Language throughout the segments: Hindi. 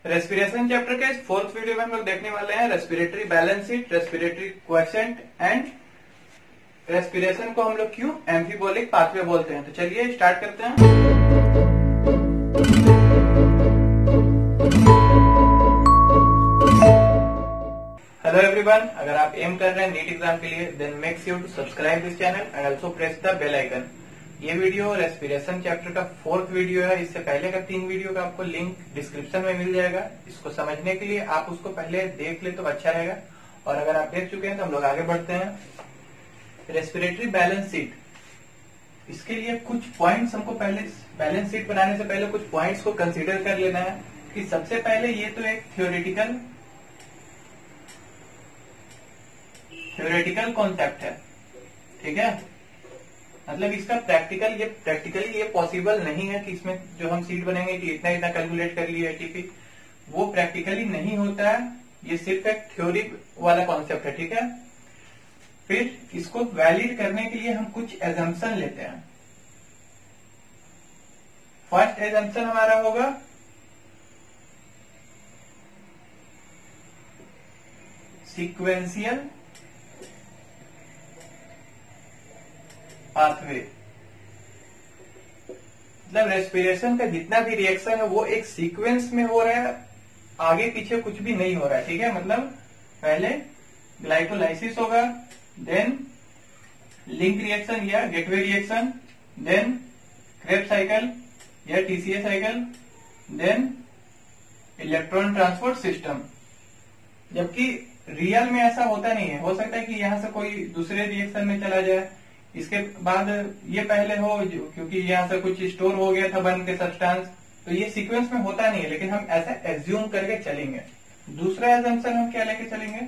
रेस्पिरेशन चैप्टर के इस फोर्थ वीडियो में हम लोग देखने वाले हैं respiratory balance sheet, respiratory क्वेश्चंट and respiration को हम लोग क्यों एम्फीबोलिक पाथवे बोलते हैं। तो चलिए स्टार्ट करते हैं। हेलो एवरीवन, अगर आप एम कर रहे हैं नीट एग्जाम के लिए then make sure to subscribe this channel and also press the bell icon. ये वीडियो रेस्पिरेशन चैप्टर का फोर्थ वीडियो है। इससे पहले का 3 वीडियो का आपको लिंक डिस्क्रिप्शन में मिल जाएगा। इसको समझने के लिए आप उसको पहले देख ले तो अच्छा रहेगा, और अगर आप देख चुके हैं तो हम लोग आगे बढ़ते हैं। रेस्पिरेटरी बैलेंस शीट, इसके लिए कुछ पॉइंट्स हमको पहले बैलेंस शीट बनाने से पहले कुछ पॉइंट्स को कंसीडर कर लेना है कि सबसे पहले ये तो एक थ्योरेटिकल कॉन्सेप्ट है, ठीक है। मतलब इसका प्रैक्टिकली ये पॉसिबल नहीं है कि इसमें जो हम सीट बनेंगे कि इतना इतना कैलकुलेट कर लिए एटीपी, वो प्रैक्टिकली नहीं होता है। ये सिर्फ एक थ्योरी वाला कॉन्सेप्ट है, ठीक है। फिर इसको वैलिड करने के लिए हम कुछ एजम्पशन लेते हैं। फर्स्ट एजम्पशन हमारा होगा सीक्वेंशियल पाथवे। मतलब रेस्पिरेशन का जितना भी रिएक्शन है वो एक सीक्वेंस में हो रहा है, आगे पीछे कुछ भी नहीं हो रहा है, ठीक है। मतलब पहले ग्लाइकोलाइसिस होगा, देन लिंक रिएक्शन या gateway reaction, then Krebs cycle या TCA cycle, then electron transport system. जबकि रियल में ऐसा होता नहीं है। हो सकता है कि यहां से कोई दूसरे रिएक्शन में चला जाए, इसके बाद ये पहले हो, क्योंकि यहाँ से कुछ स्टोर हो गया था बन के सब्सटेंस, तो ये सीक्वेंस में होता नहीं है, लेकिन हम ऐसा एज्यूम करके चलेंगे। दूसरा एजम्पशन हम क्या लेके चलेंगे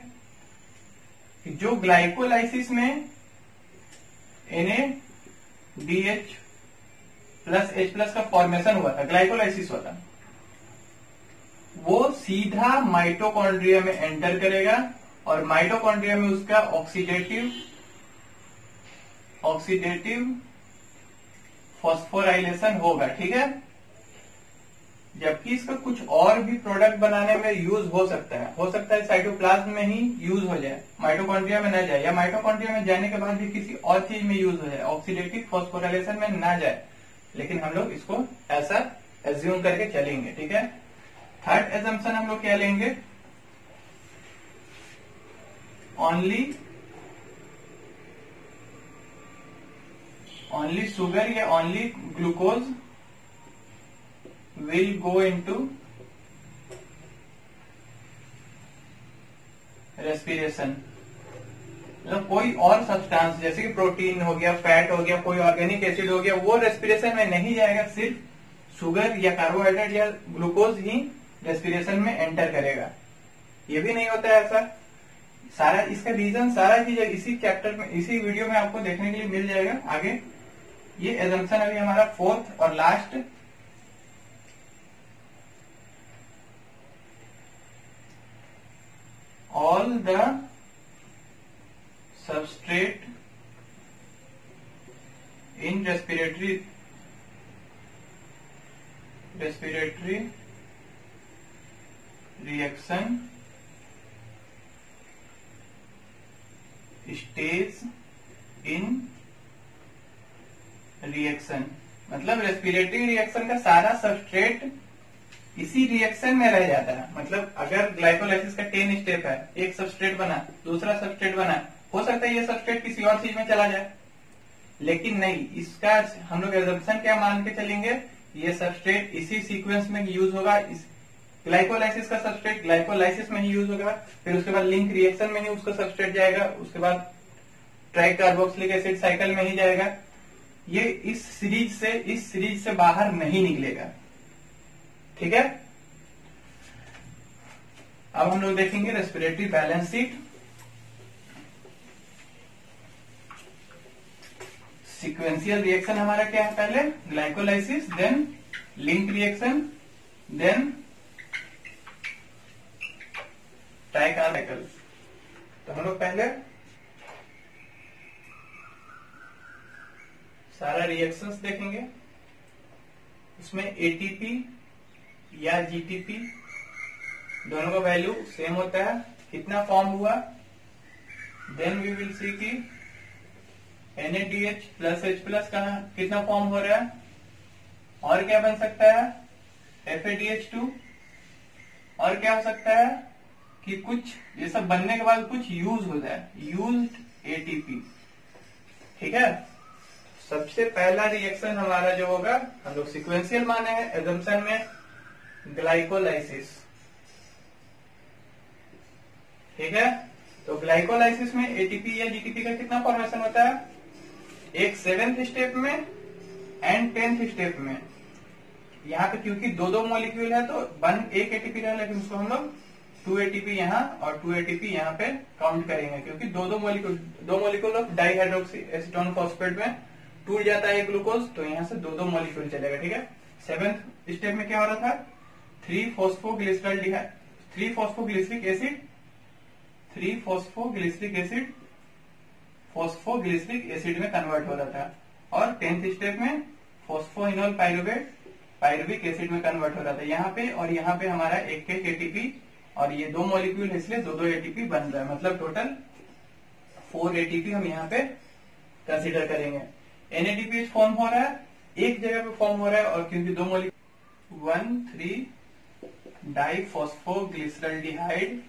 कि जो ग्लाइकोलाइसिस में NADH प्लस H प्लस का फॉर्मेशन हुआ था, ग्लाइकोलाइसिस हुआ था, वो सीधा माइटोकॉन्ड्रिया में एंटर करेगा और माइटोकॉन्ड्रिया में उसका ऑक्सीडेटिव फॉस्फोराइलेशन होगा, ठीक है। जबकि इसका कुछ और भी प्रोडक्ट बनाने में यूज हो सकता है साइटोप्लाज्म में ही यूज हो जाए, माइटोकॉन्ड्रिया में ना जाए, या माइटोकॉन्ड्रिया में जाने के बाद भी किसी और चीज में यूज हो जाए, ऑक्सीडेटिव फॉस्फोराइलेशन में ना जाए। लेकिन हम लोग इसको ऐसा एज्यूम करके चलेंगे, ठीक है। थर्ड एजम्पशन हम लोग क्या लेंगे, ओनली सुगर या only glucose will go into respiration. मतलब कोई और सब्सटेंस जैसे कि प्रोटीन हो गया, फैट हो गया, कोई ऑर्गेनिक एसिड हो गया, वो रेस्पिरेशन में नहीं जाएगा। सिर्फ शुगर या कार्बोहाइड्रेट या ग्लूकोज ही रेस्पिरेशन में एंटर करेगा। ये भी नहीं होता है ऐसा। सारा इसका रीजन सारा चीज इसी चैप्टर में, इसी वीडियो में आपको देखने के लिए मिल जाएगा आगे। ये एजम्पशन अभी हमारा फोर्थ और last. All the substrate in respiratory reaction stage in reaction. मतलब रेस्पिरेटरी रिएक्शन का सारा सबस्ट्रेट इसी रिएक्शन में रह जाता है। मतलब अगर ग्लाइकोलाइसिस का 10 स्टेप है, एक सबस्ट्रेट बना, दूसरा सबस्ट्रेट बना, हो सकता है ये सबस्ट्रेट किसी और चीज में चला जाए, लेकिन नहीं। इसका हम लोग एजम्पशन क्या मान के चलेंगे, ये सबस्ट्रेट इसी सीक्वेंस में यूज होगा। इस ग्लाइकोलाइसिस का सबस्ट्रेट ग्लाइकोलाइसिस में ही यूज होगा, फिर उसके बाद लिंक रिएक्शन में ही उसका सबस्ट्रेट जाएगा, उसके बाद ट्राई कार्बोक्सिलिक एसिड साइकिल में ही जाएगा। ये इस सीरीज से बाहर नहीं निकलेगा, ठीक है। अब हम लोग देखेंगे respiratory balance sheet. Sequential reaction हमारा क्या है, पहले glycolysis, then link reaction, then tricarboxyl. तो हम लोग पहले सारा रिएक्शंस देखेंगे। उसमें एटीपी या जीटीपी दोनों का वैल्यू सेम होता है, कितना फॉर्म हुआ, देन वी विल सी कि NaDH प्लस H प्लस का कितना फॉर्म हो रहा है, और क्या बन सकता है FADH2, और क्या हो सकता है कि कुछ ये सब बनने के बाद कुछ यूज हो जाए, यूज्ड एटीपी। ठीक है, सबसे पहला रिएक्शन हमारा जो होगा, हम लोग सीक्वेंशियल माने हैं एजम्पशन में, ग्लाइकोलाइसिस। ठीक है, तो ग्लाइकोलाइसिस में एटीपी या जीटीपी का कितना फॉर्मेशन होता है, एक 7th स्टेप में एंड 10th स्टेप में। यहाँ पे क्योंकि दो मॉलिक्यूल है तो एक एटीपी रहा, लेकिन उसको हम लोग 2 एटीपी यहाँ और 2 एटीपी यहाँ पे काउंट करेंगे, क्योंकि दो molecule of dihydroxy acetone phosphate में टूट जाता है ग्लूकोज, तो यहाँ से दो मॉलिक्यूल चलेगा। ठीक है, 7th स्टेप में क्या हो रहा था, 3 फॉस्फोग्लिसरिक एसिड में कन्वर्ट हो रहा था, और 10th स्टेप में फॉस्फोइनोल पायरुविक एसिड में कन्वर्ट हो रहा था। यहाँ पे और यहाँ पे हमारा एक एटीपी, और ये 2 मॉलिक्यूल है इसलिए 2 एटीपी बन रहा है, मतलब टोटल 4 एटीपी हम यहाँ पे कंसीडर करेंगे। NADPH फॉर्म हो रहा है, एक जगह पे फॉर्म हो रहा है, और क्योंकि 2 मॉलिक्यूल 1,3 डाइफॉस्फोग्लिसरल्डिहाइड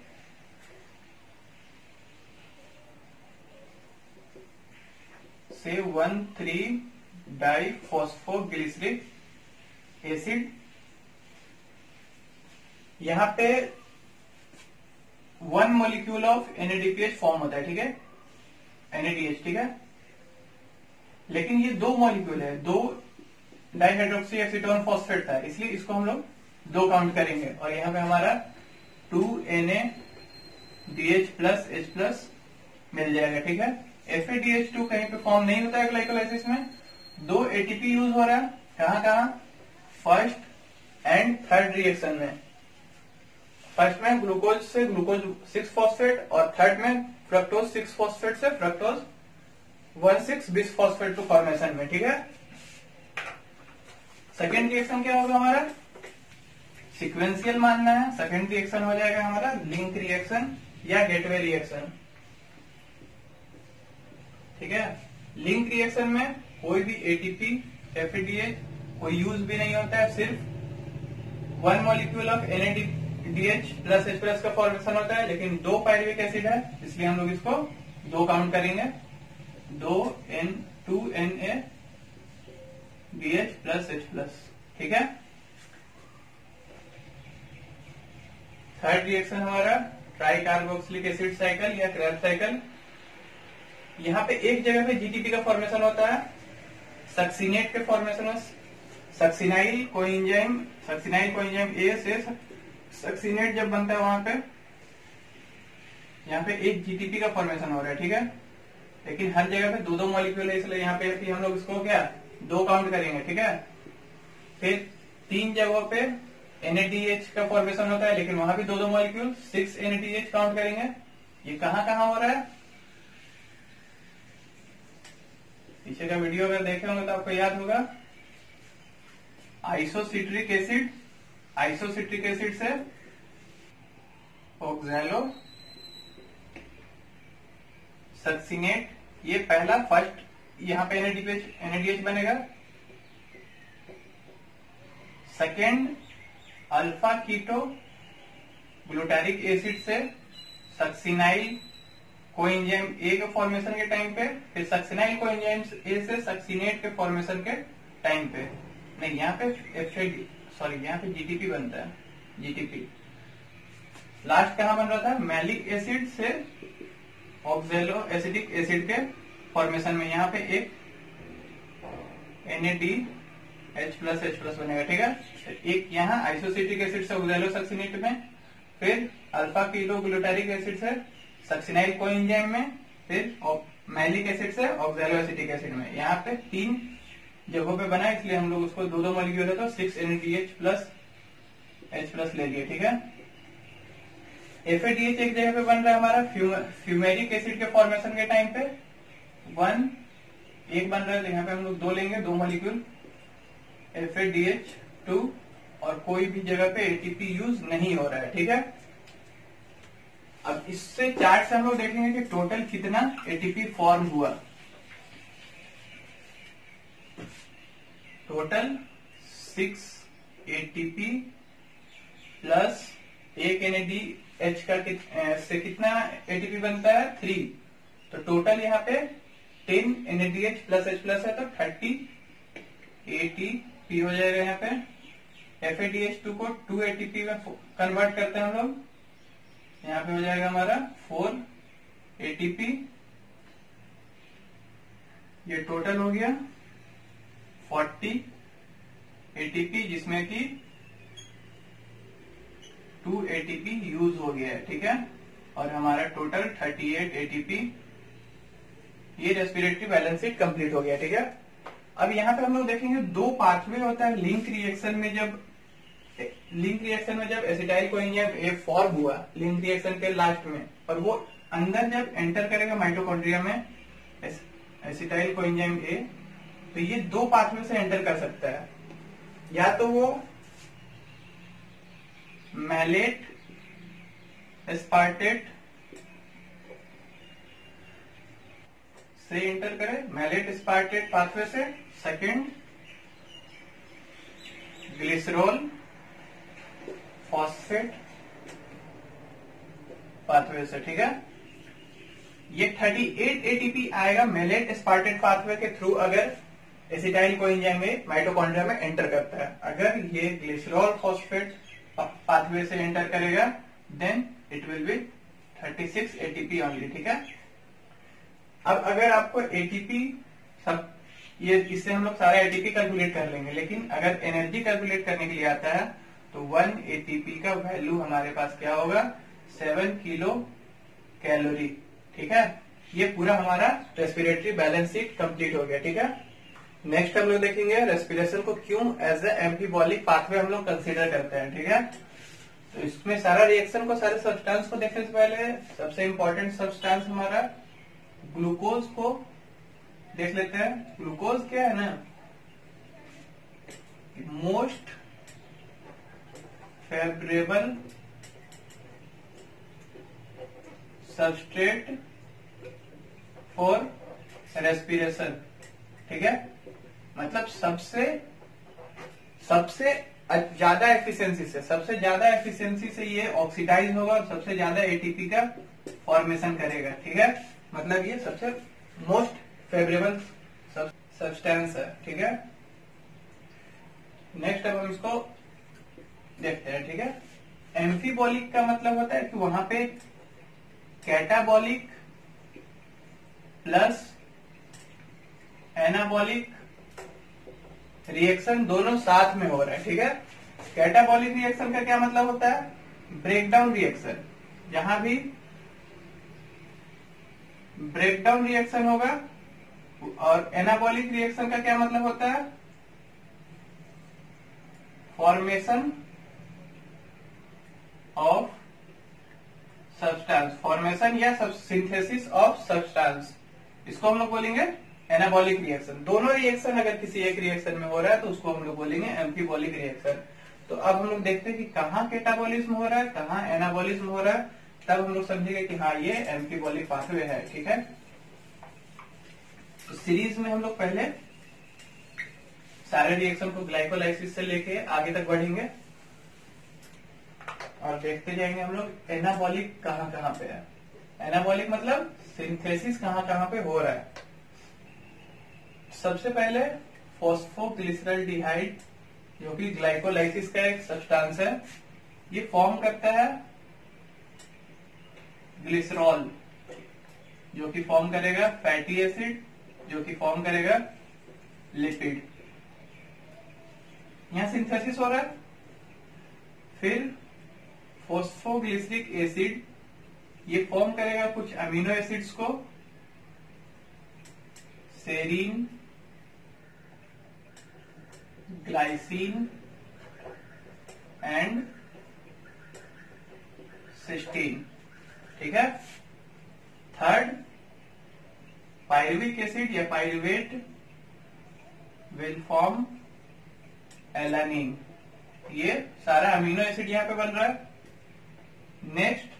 से 1,3 डाइफॉस्फोग्लिसरिक एसिड, यहाँ पे 1 मॉलिक्यूल ऑफ NADPH फॉर्म होता है। ठीक है, NADH। ठीक है, लेकिन ये 2 मॉलिक्यूल है, 2 डाइहाइड्रोक्सी एसीटोन फॉस्फेट था, इसलिए इसको हम लोग 2 काउंट करेंगे, और यहाँ पे हमारा 2 NADH प्लस H प्लस मिल जाएगा। ठीक है, FADH2 कहीं पे फॉर्म नहीं होता है ग्लाइकोलाइसिस में, 2 एटीपी यूज हो रहा है, कहाँ, फर्स्ट एंड थर्ड रिएक्शन में। फर्स्ट में ग्लूकोज से ग्लूकोज 6 फॉस्फेट, और थर्ड में फ्रक्टोज 6 फॉस्फेट से fructose 1,6 bis phosphate to formation में। ठीक है, सेकेंड रिएक्शन क्या होगा हमारा, सीक्वेंशियल मानना है, सेकेंड रिएक्शन हो जाएगा हमारा लिंक रिएक्शन या गेटवे रिएक्शन। ठीक है, लिंक रिएक्शन में कोई भी एटीपी FADH कोई यूज भी नहीं होता है, सिर्फ 1 molecule of NADH plus H plus का फॉर्मेशन होता है, लेकिन 2 पायरुविक एसिड है, इसलिए हम लोग इसको 2 काउंट करेंगे, 2 NADH प्लस H प्लस। ठीक है, थर्ड रिएक्शन हमारा ट्राई कार्बोक्सिलिक एसिड साइकिल या क्रैब साइकिल। यहाँ पे एक जगह पे जीटीपी का फॉर्मेशन होता है, सक्सिनेट के फॉर्मेशन में सक्सिनाइल कोएंजाइम ए से सक्सिनेट जब बनता है, वहां पे यहाँ पे एक जीटीपी का फॉर्मेशन हो रहा है। ठीक है, लेकिन हर जगह पे 2 मॉलिक्यूल है, इसलिए यहाँ पे हम लोग इसको क्या 2 काउंट करेंगे। ठीक है, फिर 3 जगहों पे NADH का फॉर्मेशन होता है, लेकिन वहां भी 2 मॉलिक्यूल 6 NADH काउंट करेंगे। ये कहाँ हो रहा है, पीछे का वीडियो अगर देखे होंगे तो आपको याद होगा, आइसोसिट्रिक एसिड से ऑक्सैलो सक्सिनेट, ये पहला फर्स्ट, यहाँ पे NADH बनेगा। Second alpha ketoglutaric acid से सक्सिनाइल कोएंजाइम ए के फॉर्मेशन के टाइम पे, फिर सक्सिनाइल कोएंजाइम ए से सक्सिनेट के फॉर्मेशन के टाइम पे, नहीं यहाँ पे यहाँ पे जीटीपी बनता है, जीटीपी। लास्ट कहाँ बन रहा था, मैलिक एसिड से ऑक्सैलो एसिडिक एसिड के फॉर्मेशन में, यहाँ पे एक NADH प्लस H प्लस बनेगा। ठीक है, एक यहाँ आइसोसिट्रिक एसिड से ऑक्सैलो सक्सिनेट में, फिर अल्फा कीटो ग्लूटारिक एसिड से सक्सिनाइल कोएंजाइम में, फिर मैलिक एसिड से ऑक्सैलो एसिटिक एसिड में। यहाँ पे 3 जगहों पे बना, इसलिए हम लोग उसको 2 मॉलिक्यूल है तो 6 NADH प्लस H प्लस ले लिए। ठीक है, FADH एक जगह पे बन रहा है हमारा फ्यूमेरिक एसिड के फॉर्मेशन के टाइम पे, 1 बन रहा है, तो यहाँ पे हम लोग 2 लेंगे, 2 मॉलिक्यूल FADH2 और कोई भी जगह पे एटीपी यूज नहीं हो रहा है, ठीक है। अब इससे चार्ट से हम लोग देखेंगे कि टोटल कितना एटीपी फॉर्म हुआ। टोटल 6 एटीपी प्लस एक NADH का से कितना एटीपी बनता है 3, तो टोटल यहाँ पे 10 NADH प्लस H प्लस है तो 30 ATP हो जाएगा। यहाँ पे FADH2 को 2 ATP में कन्वर्ट करते हैं हम लोग, यहाँ पे हो जाएगा हमारा 4 ATP। ये टोटल हो गया 40 ATP, जिसमें कि 2 ATP यूज हो गया है, ठीक है। और हमारा टोटल 38 ATP, ये रेस्पिरेटरी बैलेंस शीट कंप्लीट हो गया, ठीक है। अब यहाँ पे हम लोग देखेंगे दो पाथवे होता है लिंक रिएक्शन में जब एसिटाइल कोएंजाइम ए फॉर्म हुआ लिंक रिएक्शन के लास्ट में, और वो अंदर जब एंटर करेगा माइटोकॉन्ड्रिया में एसिटाइल कोएंजाइम ए, तो ये दो पाथवे से एंटर कर सकता है। या तो वो मैलेट एस्पार्टेट से एंटर करे, मैलेट एस्पार्टेट पाथवे से। सेकंड ग्लिसरॉल फॉस्फेट पाथवे से, ठीक है। ये 38 एटीपी आएगा मैलेट एस्पार्टेट पाथवे के थ्रू अगर एसिटाइल कोएंजाइम में माइटोकॉन्ड्रिया में एंटर करता है। अगर ये ग्लिसरॉल फॉस्फेट पाथवे से एंटर करेगा then it will be 36 ATP only, ठीक है। अब अगर आपको एटीपी सब ये इससे हम लोग सारा एटीपी कैलकुलेट कर लेंगे, लेकिन अगर एनर्जी कैलकुलेट करने के लिए आता है तो 1 एटीपी का वैल्यू हमारे पास क्या होगा 7 किलो कैलोरी, ठीक है। ये पूरा हमारा रेस्पिरेटरी बैलेंस शीट कंप्लीट हो गया, ठीक है। नेक्स्ट हम लोग देखेंगे रेस्पिरेशन को क्यों एज ए एम्फीबॉलिक पाथवे हम लोग कंसीडर करते हैं, ठीक है। तो इसमें सारा रिएक्शन को, सारे सब्सटेंस को देखने से पहले सबसे इंपॉर्टेंट सब्सटेंस हमारा ग्लूकोज को देख लेते हैं। ग्लूकोज क्या है ना, most favourable substrate for respiration, ठीक है। मतलब सबसे ज्यादा एफिशिएंसी से ये ऑक्सीडाइज होगा और सबसे ज्यादा एटीपी का फॉर्मेशन करेगा, ठीक है। मतलब ये सबसे मोस्ट फेवरेबल सब्सटेंस है, ठीक है। नेक्स्ट अब हम इसको देखते हैं, ठीक है। एम्फीबॉलिक का मतलब होता है कि वहां पे कैटाबॉलिक प्लस एनाबॉलिक रिएक्शन दोनों साथ में हो रहा है, ठीक है। कैटाबॉलिक रिएक्शन का क्या मतलब होता है, ब्रेकडाउन रिएक्शन। जहां भी ब्रेकडाउन रिएक्शन होगा, और एनाबॉलिक रिएक्शन का क्या मतलब होता है, फॉर्मेशन ऑफ सब्सटेंस, फॉर्मेशन या सिंथेसिस ऑफ सब्सटेंस, इसको हम लोग बोलेंगे एनाबॉलिक रिएक्शन। दोनों रिएक्शन अगर किसी एक रिएक्शन में हो रहा है तो उसको हम लोग बोलेंगे एम्फीबॉलिक रिएक्शन। तो अब हम लोग देखते हैं कि कहाँ कैटाबॉलिज्म हो रहा है, कहाँ एनाबॉलिज्म हो रहा है, तब हम लोग समझेंगे कि हाँ ये एम्फीबॉलिक पाथवे है, ठीक है। तो सीरीज में हम लोग पहले सारे रिएक्शन को ग्लाइकोलाइसिस से लेके आगे तक बढ़ेंगे और देखते जाएंगे हम लोग एनाबॉलिक कहाँ कहाँ पे है। एनाबॉलिक मतलब सिंथेसिस कहाँ कहाँ पे हो रहा है। सबसे पहले फॉस्फोग्लिसरॉल्डिहाइड जो कि ग्लाइकोलाइसिस का एक सब्सटेंस है, ये फॉर्म करता है ग्लिसरॉल जो कि फॉर्म करेगा फैटी एसिड जो कि फॉर्म करेगा लिपिड। यहां सिंथेसिस हो रहा है। फिर फॉस्फोग्लिसरिक एसिड ये फॉर्म करेगा कुछ अमीनो एसिड्स को, सेरीन, ग्लाइसिन एंड सिस्टीन, ठीक है। थर्ड पायरुविक एसिड या पायरुवेट विल फॉर्म एलानिन, ये सारा अमीनो एसिड यहाँ पे बन रहा है। Next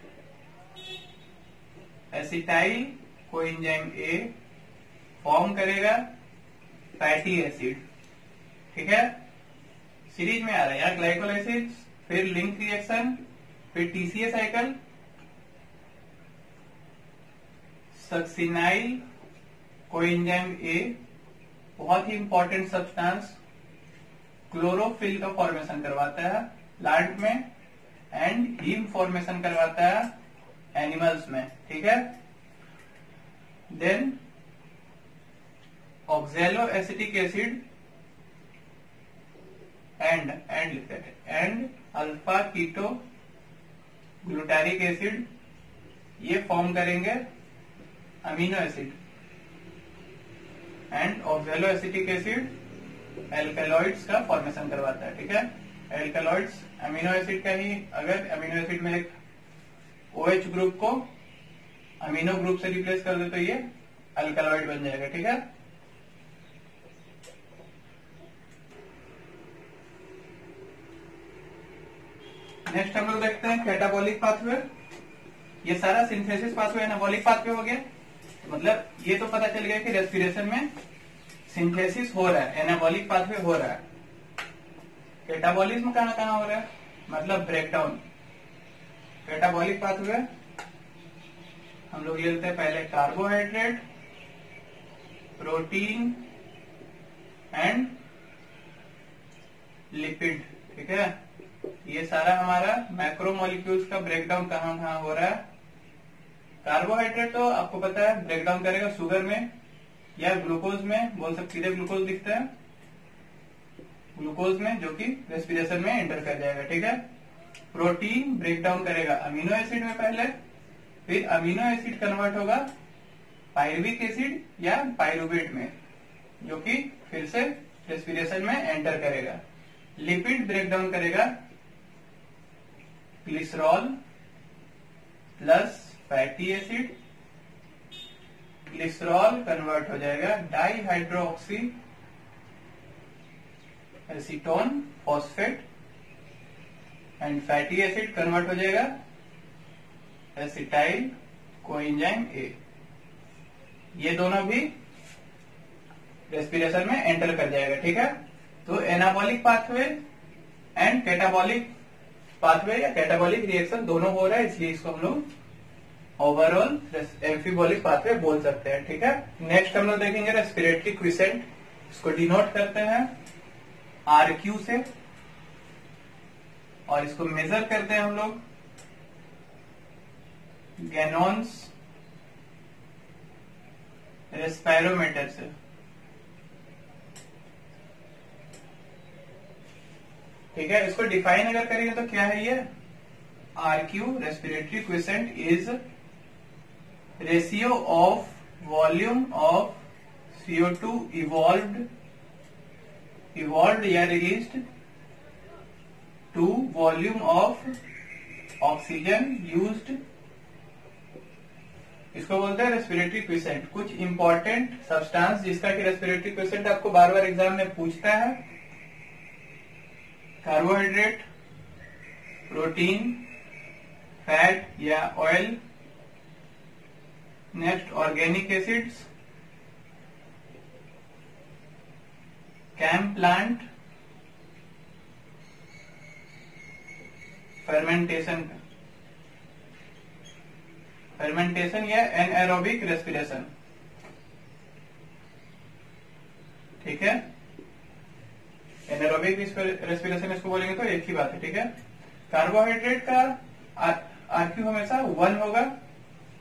acetyl coenzyme A form करेगा फैटी एसिड। ठीक है, सीरीज में आ रहा है यहाँ ग्लाइकोलाइसिस, फिर लिंक रिएक्शन, फिर टीसीए साइकिल, सक्सिनाइल कोएंजाइम ए बहुत ही इंपॉर्टेंट सब्सटेंस क्लोरोफिल का फॉर्मेशन करवाता है प्लांट में एंड हीम फॉर्मेशन करवाता है एनिमल्स में। ठीक है, then oxaloacetic acid and alpha ketoglutaric acid ये फॉर्म करेंगे amino acid and oxaloacetic acid alkaloids का फॉर्मेशन करवाता है। ठीक है, एल्कलॉइड्स अमीनो एसिड का ही, अगर अमीनो एसिड में एक OH ग्रुप को अमीनो ग्रुप से रिप्लेस कर दे तो ये अल्कलॉइड बन जाएगा। ठीक है, नेक्स्ट हम लोग देखते हैं कैटाबॉलिक पाथवे। ये सारा सिंथेसिस पाथवे एनाबॉलिक पाथवे हो गया, मतलब ये तो पता चल गया कि रेस्पिरेशन में सिंथेसिस हो रहा है, एनाबॉलिक पाथवे हो रहा है। कैटाबॉलिज्म कहां कहां हो रहा है, मतलब ब्रेकडाउन। कैटाबॉलिक पाथवे हम लोग लेते हैं पहले कार्बोहाइड्रेट, प्रोटीन एंड लिपिड। ठीक है, ये सारा हमारा मैक्रोमोलिक्यूल्स का ब्रेकडाउन कहां कहां हो रहा है। कार्बोहाइड्रेट तो आपको पता है ब्रेकडाउन करेगा शुगर में या ग्लूकोज में, बोल सकते सीधे ग्लूकोज दिखता है ग्लूकोज में, जो कि रेस्पिरेशन में एंटर कर जाएगा। ठीक है, प्रोटीन ब्रेकडाउन करेगा अमीनो एसिड में पहले, फिर अमीनो एसिड कन्वर्ट होगा पायरुविक एसिड या पायरुवेट में, जो कि फिर से रेस्पिरेशन में एंटर करेगा। लिपिड ब्रेकडाउन करेगा glycerol plus fatty acid, glycerol convert हो जाएगा dihydroxy acetone phosphate and fatty acid convert हो जाएगा एसिटाइल कोएंजाइम ए। ये दोनों भी रेस्पिरेशन में एंटर कर जाएगा। ठीक है, तो anabolic pathway and catabolic pathway या कैटाबॉलिक रिएक्शन दोनों हो रहा है, इसलिए इसको हम लोग ओवरऑल एम्फीबॉलिक पाथवे बोल सकते हैं। ठीक है, नेक्स्ट हम लोग देखेंगे रेस्पिरेटरी क्विसेंट। इसको डिनोट करते हैं RQ से और इसको मेजर करते हैं हम लोग गैनॉन्स रेस्पायरोमीटर से। ठीक है, इसको डिफाइन अगर करेंगे तो क्या है ये, RQ respiratory quotient is ratio of volume of CO2 evolved या released to volume of oxygen used. इसको बोलते हैं रेस्पिरेटरी क्विसेंट। कुछ इंपॉर्टेंट सब्सटेंस जिसका कि रेस्पिरेटरी क्विसेंट आपको बार बार एग्जाम में पूछता है, कार्बोहाइड्रेट, प्रोटीन, फैट या oil, next organic acids, CAM plant, fermentation या एनएरोबिक रेस्पिरेशन। ठीक है, एनारोबिक रेस्पिरेशन इसको बोलेंगे तो एक ही बात है। ठीक है, कार्बोहाइड्रेट का RQ हमेशा 1 होगा,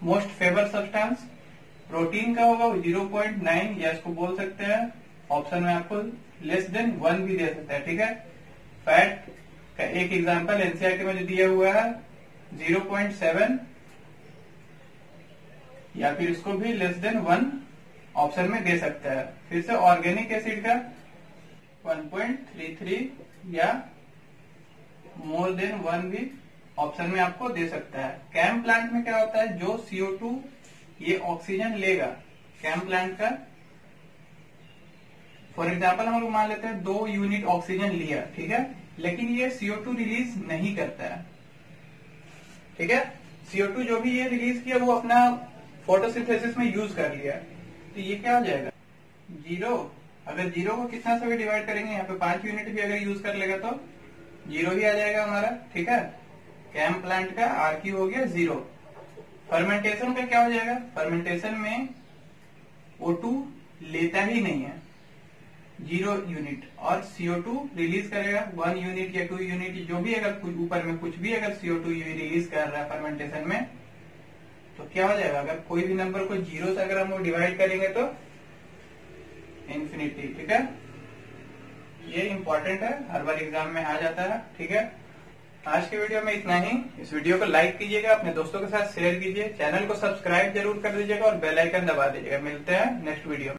मोस्ट फेवर सब्सटेंस। प्रोटीन का होगा 0.9 या इसको बोल सकते हैं ऑप्शन में आपको लेस देन 1 भी दे सकता है। ठीक है, फैट का एक एग्जांपल एनसीईआरटी में जो दिया हुआ है 0.7 या फिर इसको भी लेस देन 1 ऑप्शन में दे सकता है। फिर से ऑर्गेनिक एसिड का 1.33 या मोर देन 1 भी ऑप्शन में आपको दे सकता है। कैम प्लांट में क्या होता है, जो CO2 ये ऑक्सीजन लेगा कैम प्लांट का, फॉर एग्जाम्पल हम लोग मान लेते हैं 2 यूनिट ऑक्सीजन लिया, ठीक है, लेकिन ये CO2 रिलीज नहीं करता है। ठीक है, CO2 जो भी ये रिलीज किया वो अपना फोटोसिंथेसिस में यूज कर लिया, तो ये क्या हो जाएगा 0। अगर 0 को कितना से भी डिवाइड करेंगे, यहाँ पे 5 यूनिट भी अगर यूज कर लेगा तो 0 ही आ जाएगा हमारा। ठीक है, कैम प्लांट का RQ हो गया 0। फर्मेंटेशन का क्या हो जाएगा, फर्मेंटेशन में O2 लेता ही नहीं है 0 यूनिट, और CO2 रिलीज करेगा 1 यूनिट या 2 यूनिट, जो भी अगर ऊपर में कुछ भी अगर CO2 रिलीज कर रहा है फर्मेंटेशन में, तो क्या हो जाएगा, अगर कोई भी नंबर को 0 से अगर हम डिवाइड करेंगे तो इंफिनिटी। ठीक है, ये इंपॉर्टेंट है, हर बार एग्जाम में आ जाता है। ठीक है, आज के वीडियो में इतना ही। इस वीडियो को लाइक कीजिएगा, अपने दोस्तों के साथ शेयर कीजिए, चैनल को सब्सक्राइब जरूर कर दीजिएगा और बेल आइकन दबा दीजिएगा। मिलते हैं नेक्स्ट वीडियो में।